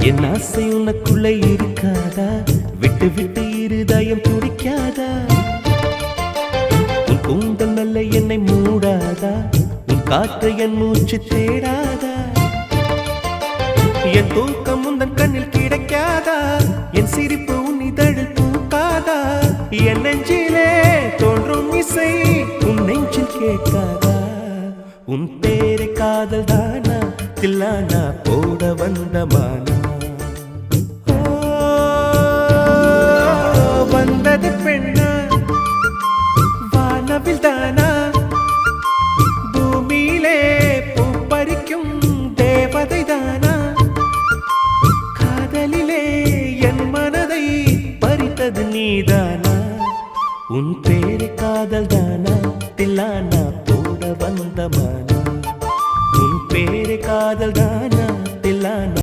என் ஆசை உனக்குள்ளே இருக்காதா? விட்டு விட்டு இருதயம் துடிக்காதா? உன் கூந்தல் நல்ல என்னை மூடாதா? உன் காற்று என் மூச்சு தேடாதா? என் தூக்கம் உந்தன் கண்ணில் கிடைக்காதா? என் சிரிப்பு உன் இதழில் பூக்காதா? என் நெஞ்சிலே தோன்றும் இசை உன் நெஞ்சில் கேட்காதா? உன் பேரை காதல் தானா தில்லானா போட வந்த மானா? வந்தது பெண்ணா வானவில் தானா? பூமியிலே பூ பறிக்கும் தேவதை தானா? காதலிலே என் மனதை பறித்தது நீதானா? உன்